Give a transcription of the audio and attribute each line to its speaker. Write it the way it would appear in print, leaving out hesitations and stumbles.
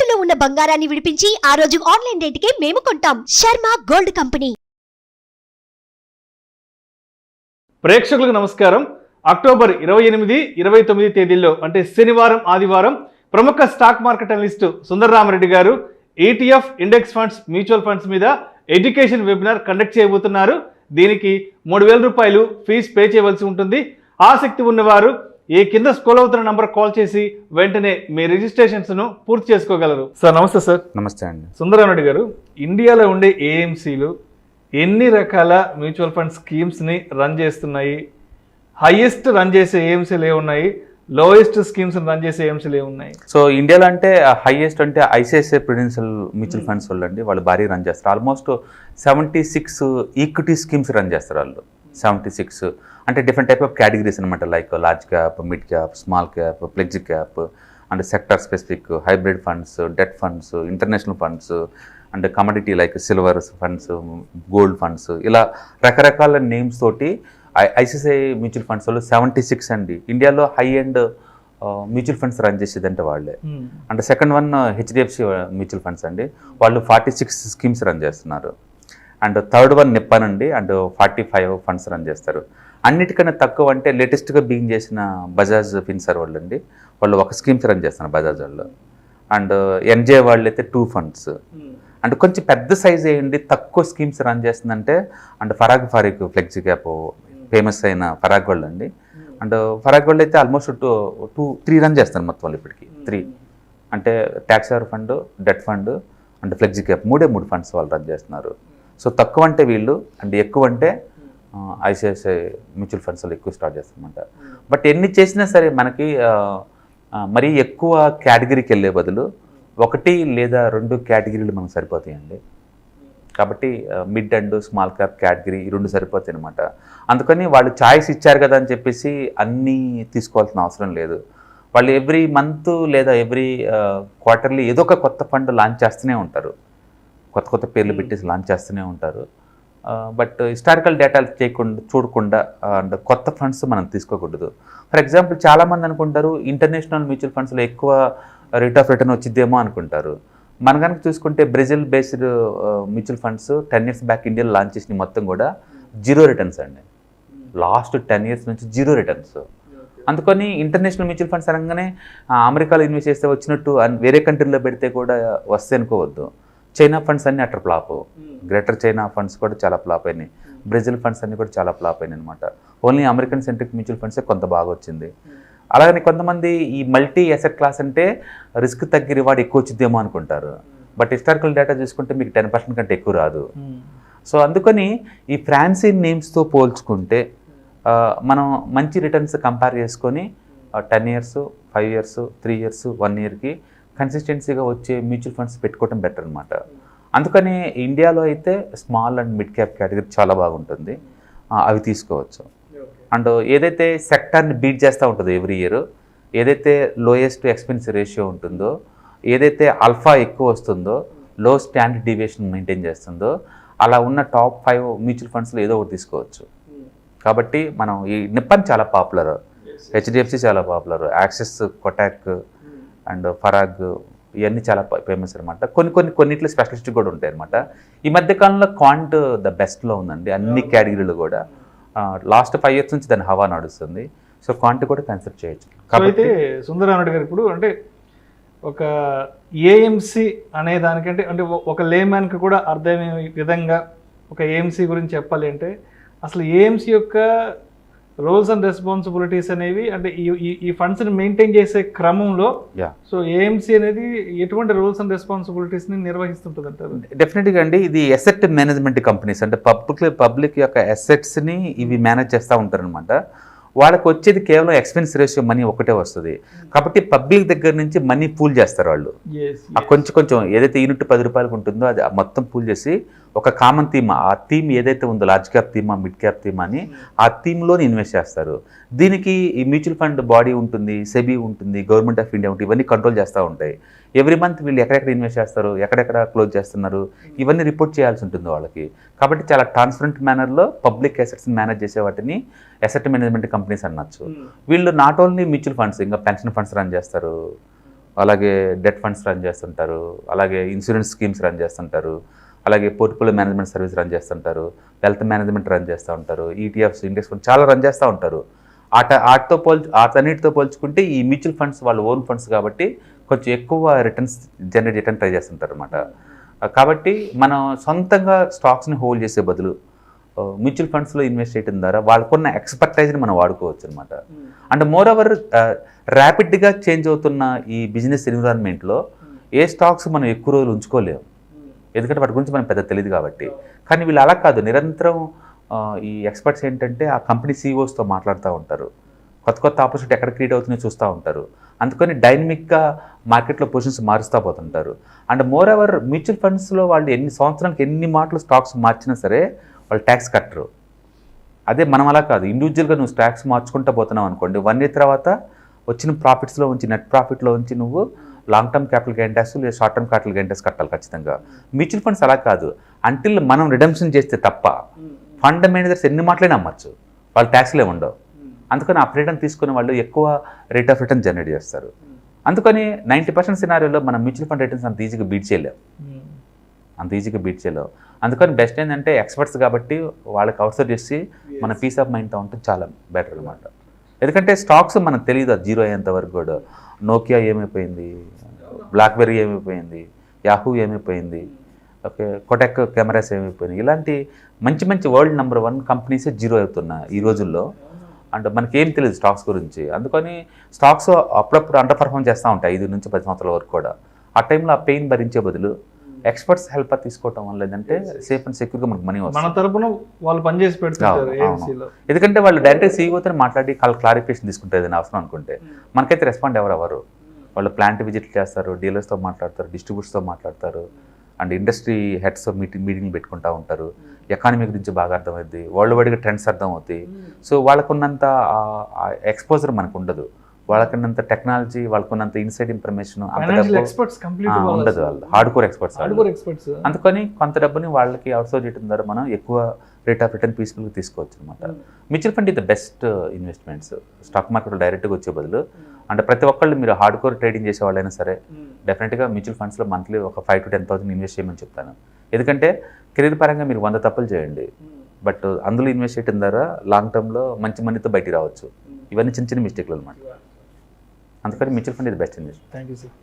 Speaker 1: తాకట్టులో ఉన్న బంగారాన్ని విడిపించి ఆ రోజు ఆన్లైన్ రేటుకే మేము కొంటాం. Sharma gold company.
Speaker 2: ప్రేక్షకులకు నమస్కారం. అక్టోబర్ 28, 29 తేదీల్లో అంటే శనివారం, ఆదివారం ప్రముఖ స్టాక్ మార్కెట్ అనలిస్ట్ సుందర రామరెడ్డి గారు ETF index funds, mutual funds మీద ఎడ్యుకేషన్ వెబినార్ కండక్ట్ చేయబోతున్నారు. దీనికి 3000 రూపాయలు ఫీజు పే చేయవలసి ఉంటుంది. ఆసక్తి ఉన్నవారు ఈ కింద స్క్రోల్ అవుతున్న నంబర్ కాల్ చేసి వెంటనే మీ రిజిస్ట్రేషన్స్ ను పూర్తి చేసుకోగలరు. సార్ నమస్తే. సార్
Speaker 3: నమస్తే అండి.
Speaker 2: సుందరరామరెడ్డి గారు, ఇండియాలో ఉండే ఏఎంసీలు ఎన్ని రకాల మ్యూచువల్ ఫండ్ స్కీమ్స్ని రన్ చేస్తున్నాయి? హైయెస్ట్ రన్ చేసే ఏఎంసీలు ఏమున్నాయి? లోయెస్ట్ స్కీమ్స్ రన్ చేసే ఏఎంసీలు ఏమున్నాయి?
Speaker 3: సో ఇండియాలో అంటే హైయెస్ట్ అంటే ఐసిఐసిఐ ప్రుడెన్షియల్ మ్యూచువల్ ఫండ్స్ వాళ్ళు అండి. వాళ్ళు భారీ రన్ చేస్తారు. ఆల్మోస్ట్ 76 ఈక్విటీ స్కీమ్స్ రన్ చేస్తారు వాళ్ళు. 76 అంటే డిఫరెంట్ టైప్ ఆఫ్ కేటగిరీస్ అనమాట. Like large cap, mid cap, small cap, pledge cap and sector specific, hybrid funds, debt funds, international funds and commodity like silver funds, gold funds, ఇలా రకరకాల names తోటి ICICI mutual funds వాళ్ళు 76 అండి. ఇండియాలో హై and mutual funds run చేసేదంటే వాళ్ళే. And second one HDFC mutual funds అండి. వాళ్ళు 46 స్కీమ్స్ రన్ చేస్తున్నారు. అండ్ థర్డ్ వన్ నిప్పాన్ అండి. అండ్ 45 ఫండ్స్ రన్ చేస్తారు. అన్నిటికన్నా తక్కువ అంటే లేటెస్ట్గా బిగిన్ చేసిన బజాజ్ ఫిన్సర్ వాళ్ళు అండి. వాళ్ళు ఒక స్కీమ్స్ రన్ చేస్తున్నారు బజాజ్ వాళ్ళు. అండ్ ఎన్జే వాళ్ళు అయితే 2 ఫండ్స్. అండ్ కొంచెం పెద్ద సైజ్ అయ్యండి, తక్కువ స్కీమ్స్ రన్ చేస్తుందంటే and Parikh flex cap famous అయిన ఫరాగ్ వాళ్ళు అండి. అండ్ ఫరాగ్ వాళ్ళు అయితే ఆల్మోస్ట్ 3 రన్ చేస్తారు మొత్తం వాళ్ళు ఇప్పటికి. 3 అంటే tax fund, debt fund and flex cap 3 funds వాళ్ళు రన్ చేస్తున్నారు. సో తక్కువ అంటే వీళ్ళు అండ్ ఎక్కువ అంటే ఐసిఐసిఐ మ్యూచువల్ ఫండ్స్ వాళ్ళు ఎక్కువ స్టార్ట్ చేస్తారన్నమాట. బట్ ఎన్ని చేసినా సరే మనకి మరీ ఎక్కువ కేటగిరీకి వెళ్ళే బదులు 1 లేదా 2 కేటగిరీలు మనకు సరిపోతాయండి. కాబట్టి mid and small cap category ఈ 2 సరిపోతాయి అనమాట. అందుకని వాళ్ళు ఛాయిస్ ఇచ్చారు కదా అని చెప్పేసి అన్నీ తీసుకోవాల్సిన అవసరం లేదు. వాళ్ళు ఎవ్రీ మంత్ లేదా ఎవ్రీ క్వార్టర్లీ ఏదో ఒక కొత్త ఫండ్ లాంచ్ చేస్తూనే ఉంటారు. కొత్త పేర్లు పెట్టేసి లాంచ్ చేస్తూనే ఉంటారు. బట్ హిస్టారికల్ డేటా చూడకుండా అండ్ కొత్త ఫండ్స్ మనం తీసుకోకూడదు. ఫర్ ఎగ్జాంపుల్ చాలామంది అనుకుంటారు ఇంటర్నేషనల్ మ్యూచువల్ ఫండ్స్లో ఎక్కువ రేట్ ఆఫ్ రిటర్న్ వచ్చిద్దేమో అనుకుంటారు. మన కనుక చూసుకుంటే Brazil based mutual funds 10 years back ఇండియాలో లాంచ్ చేసిన మొత్తం కూడా 0 రిటర్న్స్ అండి. లాస్ట్ 10 years నుంచి 0 రిటర్న్స్. అందుకని ఇంటర్నేషనల్ మ్యూచువల్ ఫండ్స్ అనగానే అమెరికాలో ఇన్వెస్ట్ చేస్తే వచ్చినట్టు వేరే కంట్రీలో పెడితే కూడా వస్తే అనుకోవద్దు. చైనా ఫండ్స్ అన్నీ utter flop. Greater China funds కూడా చాలా ఫ్లాప్ అయినాయి. బ్రెజిల్ ఫండ్స్ అన్నీ కూడా చాలా ఫ్లాప్ అయినాయి అనమాట. ఓన్లీ అమెరికన్ సెంట్రిక్ మ్యూచువల్ ఫండ్సే కొంత బాగా వచ్చింది. అలాగని కొంతమంది ఈ మల్టీ అసెట్ క్లాస్ అంటే రిస్క్ తగ్గి రివార్డ్ ఎక్కువ వచ్చిద్దేమో అనుకుంటారు. బట్ హిస్టారికల్ డేటా చూసుకుంటే మీకు 10% కంటే ఎక్కువ రాదు. సో అందుకని ఈ ఫ్రాన్సీ నేమ్స్తో పోల్చుకుంటే మనం మంచి రిటర్న్స్ కంపేర్ చేసుకొని 10 years, 5 years, 3 years, 1 yearకి కన్సిస్టెన్సీగా వచ్చే మ్యూచువల్ ఫండ్స్ పెట్టుకోవడం బెటర్ అనమాట. అందుకని ఇండియాలో అయితే small and mid cap category చాలా బాగుంటుంది. అవి తీసుకోవచ్చు. అండ్ ఏదైతే సెక్టార్ని బీట్ చేస్తూ ఉంటుందో ఎవ్రీ ఇయర్, ఏదైతే లోయెస్ట్ ఎక్స్పెన్స్ రేషియో ఉంటుందో, ఏదైతే ఆల్ఫా ఎక్కువ వస్తుందో, లో స్టాండర్డ్ డీవియేషన్ మెయింటైన్ చేస్తుందో అలా ఉన్న టాప్ 5 మ్యూచువల్ ఫండ్స్లో ఏదో ఒకటి తీసుకోవచ్చు. కాబట్టి మనం ఈ నిప్పాన్ చాలా పాపులర్, హెచ్డిఎఫ్సి చాలా popular, axis, Kotak and Parag ఇవన్నీ చాలా ఫేమస్ అనమాట. కొన్నిట్లో స్పెషలిస్ట్ కూడా ఉంటాయి అనమాట. ఈ మధ్యకాలంలో క్వాంట్ ద బెస్ట్లో ఉందండి అన్ని కేటగిరీలు కూడా. లాస్ట్ 5 years నుంచి దాని హవా నడుస్తుంది. సో క్వాంట్ కూడా కన్సిడర్ చేయొచ్చు.
Speaker 2: కాబట్టి సుందరరామరెడ్డి గారు ఇప్పుడు అంటే ఒక ఏఎంసీ అనే దానికంటే అంటే ఒక లేమ్యాన్కి కూడా అర్థమయ్యే విధంగా ఒక ఏఎంసీ గురించి చెప్పాలి అంటే అసలు ఏఎంసీ యొక్క రోల్స్ అండ్ రెస్పాన్సిబిలిటీస్ అనేవి అంటే ఈ ఫండ్స్ని మెయింటైన్ చేసే క్రమంలో సో ఏఎంసీ అనేది ఎటువంటి రోల్స్ అండ్ రెస్పాన్సిబిలిటీస్ని నిర్వహిస్తుంటుంది అంటారు?
Speaker 3: డెఫినెట్గా అండి, ఇది అసెట్ మేనేజ్మెంట్ కంపెనీస్ అంటే పబ్లిక్ యొక్క అసెట్స్ని ఇవి మేనేజ్ చేస్తూ ఉంటారనమాట. వాళ్ళకి వచ్చేది కేవలం ఎక్స్పెన్స్ రేషియో మనీ ఒకటే వస్తుంది. కాబట్టి పబ్లిక్ దగ్గర నుంచి మనీ పూల్ చేస్తారు వాళ్ళు. కొంచెం ఏదైతే యూనిట్ 10 రూపాయలకు ఉంటుందో అది మొత్తం పూల్ చేసి ఒక కామన్ థీమ్, ఆ థీమ్ ఏదైతే ఉందో లార్జ్ క్యాప్ థీమా, మిడ్ క్యాప్ థీమా అని ఆ థీమ్లోనే ఇన్వెస్ట్ చేస్తారు. దీనికి ఈ మ్యూచువల్ ఫండ్ బాడీ ఉంటుంది, సెబీ ఉంటుంది, గవర్నమెంట్ ఆఫ్ ఇండియా ఉంటుంది, ఇవన్నీ కంట్రోల్ చేస్తూ ఉంటాయి. ఎవ్రీ మంత్ వీళ్ళు ఎక్కడెక్కడ ఇన్వెస్ట్ చేస్తారు, ఎక్కడెక్కడ క్లోజ్ చేస్తున్నారు, ఇవన్నీ రిపోర్ట్ చేయాల్సి ఉంటుంది వాళ్ళకి. కాబట్టి చాలా ట్రాన్స్పరెంట్ మేనర్లో పబ్లిక్ అసెట్స్ని మేనేజ్ చేసే వాటిని అసెట్ మేనేజ్మెంట్ కంపెనీస్ అనొచ్చు. వీళ్ళు నాట్ ఓన్లీ మ్యూచువల్ ఫండ్స్, ఇంకా పెన్షన్ ఫండ్స్ రన్ చేస్తారు, అలాగే డెట్ ఫండ్స్ రన్ చేస్తుంటారు, అలాగే ఇన్సూరెన్స్ స్కీమ్స్ రన్ చేస్తుంటారు, అలాగే పోర్ట్ఫోలియో మేనేజ్మెంట్ సర్వీస్ రన్ చేస్తుంటారు, వెల్త్ మేనేజ్మెంట్ రన్ చేస్తూ ఉంటారు, ఈటీఎఫ్స్ ఇండెక్స్ ఫండ్స్ చాలా రన్ చేస్తూ ఉంటారు. వాటన్నిటితో పోల్చుకుంటే ఈ మ్యూచువల్ ఫండ్స్ వాళ్ళ ఓన్ ఫండ్స్ కాబట్టి కొంచెం ఎక్కువ రిటర్న్స్ జనరేట్ చేయడానికి ట్రై చేస్తుంటారు అనమాట. కాబట్టి మనం సొంతంగా స్టాక్స్ని హోల్డ్ చేసే బదులు మ్యూచువల్ ఫండ్స్లో ఇన్వెస్ట్ చేయడం ద్వారా వాళ్ళకున్న ఎక్స్పర్టైజ్ని మనం వాడుకోవచ్చు అనమాట. అండ్ మోర్ ఓవర్ ర్యాపిడ్గా చేంజ్ అవుతున్న ఈ బిజినెస్ ఎన్విరాన్మెంట్లో ఏ స్టాక్స్ మనం ఎక్కువ రోజులు ఉంచుకోలేము, ఎందుకంటే వాటి గురించి మనం పెద్ద తెలియదు కాబట్టి. కానీ వీళ్ళు అలా కాదు, నిరంతరం ఈ ఎక్స్పర్ట్స్ ఏంటంటే ఆ కంపెనీ సీఈఓస్తో మాట్లాడుతూ ఉంటారు, కొత్త కొత్త ఆపర్చునిటీ ఎక్కడ క్రియేట్ అవుతున్నాయో చూస్తూ ఉంటారు. అందుకని డైనమిక్గా మార్కెట్లో పొజిషన్స్ మారుస్తూ పోతుంటారు. అండ్ మోర్ ఓవర్ మ్యూచువల్ ఫండ్స్లో వాళ్ళు సంవత్సరానికి ఎన్ని మాటలు స్టాక్స్ మార్చినా సరే వాళ్ళు ట్యాక్స్ కట్టరు. అదే మనం అలా కాదు, ఇండివిజువల్గా నువ్వు స్టాక్స్ మార్చుకుంటూ పోతున్నావు అనుకోండి, 1 year తర్వాత వచ్చిన ప్రాఫిట్స్లో ఉంచి నెట్ ప్రాఫిట్లో ఉంచి నువ్వు long term capital gain tax లేదా short term capital gain tax కట్టాలి ఖచ్చితంగా. మ్యూచువల్ ఫండ్స్ అలా కాదు, అంటిల్ మనం రిడెంప్షన్ చేస్తే తప్ప ఫండ్ మేనేజర్స్ ఎన్ని మాటలైనా అమ్మచ్చు, వాళ్ళు ట్యాక్స్లే ఉండవు. అందుకని ఆ ఫ్రీడమ్ తీసుకునే వాళ్ళు ఎక్కువ రేట్ ఆఫ్ రిటర్న్ జనరేట్ చేస్తారు. అందుకని 90% సినారియోలో మనం మ్యూచువల్ ఫండ్ రిటర్న్స్ అంత ఈజీగా బీట్ చేయలేం. అందుకని బెస్ట్ ఏంటంటే ఎక్స్పర్ట్స్ కాబట్టి వాళ్ళకి అవుట్సోర్స్ చేసి మన పీస్ ఆఫ్ మైండ్తో ఉంటే చాలా బెటర్ అనమాట. ఎందుకంటే స్టాక్స్ మనకు తెలియదు జీరో అయ్యేంత వరకు కూడా. నోకియా ఏమైపోయింది, బ్లాక్బెర్రీ ఏమైపోయింది, యాహూ ఏమైపోయింది, ఓకే, కొటెక్ కెమెరాస్ ఏమైపోయినాయి, ఇలాంటి మంచి మంచి వరల్డ్ నెంబర్ 1 కంపెనీసే జీరో అవుతున్నాయి ఈ రోజుల్లో. అంటే మనకేం తెలియదు స్టాక్స్ గురించి. అందుకని స్టాక్స్ అప్పుడప్పుడు అండర్ పర్ఫార్మ్ చేస్తూ ఉంటాయి 5 నుంచి 10 సంవత్సరాల వరకు కూడా. ఆ టైంలో ఆ పెయిన్ భరించే బదులు ఎక్స్పర్ట్స్ హెల్ప్ తీసుకోవటం వల్ల ఏంటంటే సేఫ్ అండ్ సెక్యూర్గా మనకు మనీ వస్తుంది.
Speaker 2: మన తరపున వాళ్ళు పనిచేసి పెడతారు.
Speaker 3: ఎందుకంటే వాళ్ళు డైరెక్ట్గా సీఈఓతో మాట్లాడి క్లారిఫికేషన్ తీసుకుంటారు ఏదైనా అవసరం అనుకుంటే. మనకైతే రెస్పాండ్ ఎవరు వాళ్ళు ప్లాంట్ విజిట్ చేస్తారు, డీలర్స్తో మాట్లాడతారు, డిస్ట్రిబ్యూటర్స్తో మాట్లాడతారు, అండ్ ఇండస్ట్రీ హెడ్స్తో మీటింగ్లు పెట్టుకుంటూ ఉంటారు. ఎకానమీ గురించి బాగా అర్థమవుద్ది, వరల్డ్ వైడ్గా ట్రెండ్స్ అర్థం అవుతాయి. సో వాళ్ళకున్నంత ఎక్స్పోజర్ మనకు ఉండదు, వాళ్ళకున్నంత టెక్నాలజీ, వాళ్ళకున్నంత ఇన్సైడ్ ఇన్ఫర్మేషన్ ఉండదు. వాళ్ళు హార్డ్ కోర్ ఎక్స్పర్ట్స్. అందుకని కొంత డబ్బుని వాళ్ళకి అవుట్సోర్స్ చేయడం ద్వారా మనం ఎక్కువ రేట్ ఆఫ్ రిటర్న్ పీస్ఫుల్గా తీసుకోవచ్చు అనమాట. మ్యూచువల్ ఫండ్ ఇది బెస్ట్ ఇన్వెస్ట్మెంట్స్ స్టాక్ మార్కెట్లో డైరెక్ట్గా వచ్చే బదులు. అంటే ప్రతి ఒక్కళ్ళు మీరు హార్డ్ కోర్ ట్రేడింగ్ చేసే వాళ్ళైనా సరే డెఫినెట్గా మ్యూచువల్ ఫండ్స్లో మంత్లీ ఒక 5,000 to 10,000 ఇన్వెస్ట్ చేయమని చెప్తాను. ఎందుకంటే కెరీర్ పరంగా మీరు 100 తప్పులు చేయండి, బట్ అందులో ఇన్వెస్ట్ చేయడం ద్వారా లాంగ్ టర్మ్లో మంచి మనీతో బయటికి రావచ్చు. ఇవన్నీ చిన్న చిన్న మిస్టేక్లు అనమాట. అందుకని మ్యూచువల్ ఫండ్ ఇది best investment.
Speaker 2: Thank you sir.